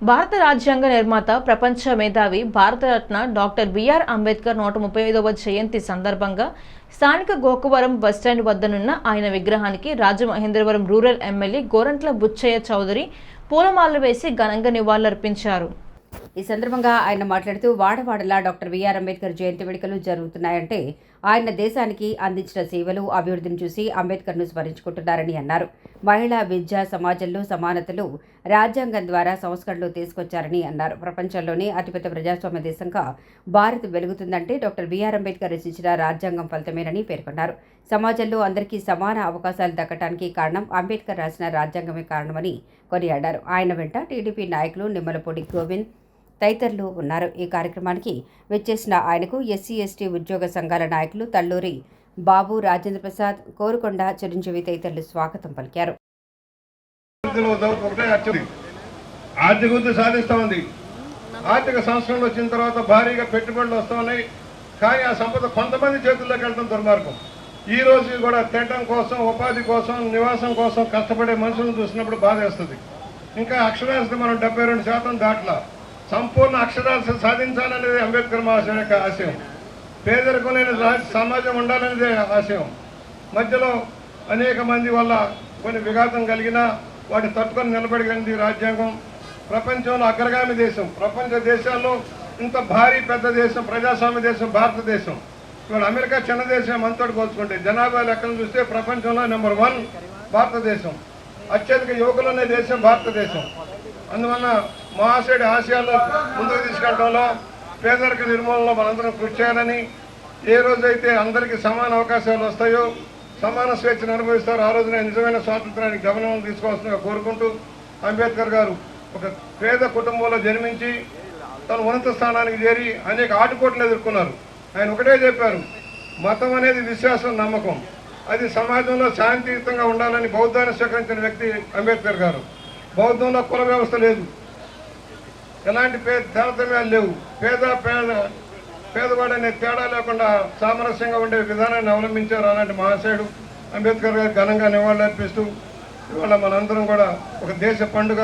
భారత రాజ్యాంగ నిర్మాత, ప్రపంచ మేధావి, భారతరత్న డాక్టర్ బిఆర్ అంబేద్కర్ 135వ జయంతి సందర్భంగా స్థానిక గోకవరం బస్టాండ్ వద్దనున్న ఆయన విగ్రహానికి రాజమహేంద్రవరం రూరల్ ఎమ్మెల్యే గోరంట్ల బుచ్చయ్య చౌదరి పూలమాలలు వేసి ఘనంగా నివాళులర్పించారు. ఈ సందర్భంగా ఆయన మాట్లాడుతూ వాడవాడలా డాక్టర్ బిఆర్ అంబేద్కర్ జయంతి వేడుకలు జరుగుతున్నాయంటే ఆయన దేశానికి అందించిన సేవలు, అభివృద్ధిని చూసి అంబేద్కర్ను స్మరించుకుంటున్నారని అన్నారు. మహిళా, విద్య, సమాజంలో సమానతలు రాజ్యాంగం ద్వారా సంస్కరణలు తీసుకొచ్చారని అన్నారు. ప్రపంచంలోనే అతిపెద్ద ప్రజాస్వామ్య దేశంగా భారత్ వెలుగుతుందంటే డాక్టర్ బిఆర్ అంబేద్కర్ రచించిన రాజ్యాంగం ఫలితమేనని పేర్కొన్నారు. సమాజంలో అందరికీ సమాన అవకాశాలు దక్కడానికి కారణం అంబేద్కర్ రాసిన రాజ్యాంగమే కారణమని కొనియాడారు. ఆయన వెంట టీడీపీ నాయకులు నిమ్మలపూడి గోవింద్ తదితరులు ఉన్నారు. ఈ కార్యక్రమానికి వచ్చేసిన ఆయనకు ఎస్సీ, ఎస్టీ ఉద్యోగ సంఘాల నాయకులు తల్లూరి బాబు, రాజేంద్ర ప్రసాద్, కోరుకొండ చిరంజీవి తదితరులు స్వాగతం పలికారు. ఆర్థిక వృద్ధి సాధిస్తూ ఉంది. ఆర్థిక సంస్కరణలు వచ్చిన తర్వాత భారీగా పెట్టుబడులు వస్తూ ఉన్నాయి. కానీ ఆ సంపద కొంతమంది చేతుల్లోకి వెళ్ళడం దుర్మార్గం. ఈ రోజు కూడా తినడం కోసం, ఉపాధి కోసం, నివాసం కోసం కష్టపడే మనుషులను చూసినప్పుడు బాధ వేస్తుంది. ఇంకా అక్షరాస్యత మనం 72% దాట్లా. సంపూర్ణ అక్షరాస్యత సాధించాలనేది అంబేద్కర్ మహాశయ యొక్క ఆశయం. పేదరికం లేని సమాజం ఉండాలనేదే ఆశయం. మధ్యలో అనేక మంది వల్ల కొన్ని విఘాతం కలిగినా వాటిని తట్టుకొని నిలబడినది రాజ్యాంగం. ప్రపంచంలో అగ్రగామి దేశం. ప్రపంచ దేశాల్లో ఇంత భారీ పెద్ద దేశం, ప్రజాస్వామ్య దేశం భారతదేశం. ఇవాళ అమెరికా చిన్న దేశం మనతోటి పోల్చుకుంటే జనాభా లెక్కను చూస్తే ప్రపంచంలో నెంబర్ 1 భారతదేశం. అత్యధిక యువకులు ఉన్న దేశం భారతదేశం. అందువల్ల మహాశయుడి ఆశయాలు ముందుకు తీసుకెళ్లడంలో, పేదరిక నిర్మూలనలో మనందరం కృషి చేయాలని, ఏ రోజైతే అందరికీ సమాన అవకాశాలు వస్తాయో, సమాన స్వేచ్ఛను అనుభవిస్తారో ఆ రోజున నిజమైన స్వాతంత్రానికి గమనం తీసుకోవాల్సిందిగా కోరుకుంటూ, అంబేద్కర్ గారు ఒక పేద కుటుంబంలో జన్మించి తను ఉన్నత స్థానానికి చేరి అనేక ఆటుపోట్లు ఎదుర్కొన్నారు. ఆయన ఒకటే చెప్పారు, మతం అనేది విశ్వాసం, నమ్మకం. అది సమాజంలో శాంతియుతంగా ఉండాలని బౌద్ధాన్ని స్వీకరించిన వ్యక్తి అంబేద్కర్ గారు. బౌద్ధంలో కుల వ్యవస్థ లేదు, ఎలాంటి తారతమ్యాలు లేవు. పేదవాడు అనే తేడా లేకుండా సామరస్యంగా ఉండే విధానాన్ని అవలంబించారు. అలాంటి మహాశయుడు అంబేద్కర్ గారు ఘనంగా నివాళులర్పిస్తూ ఇవాళ మనందరం కూడా ఒక దేశ పండుగ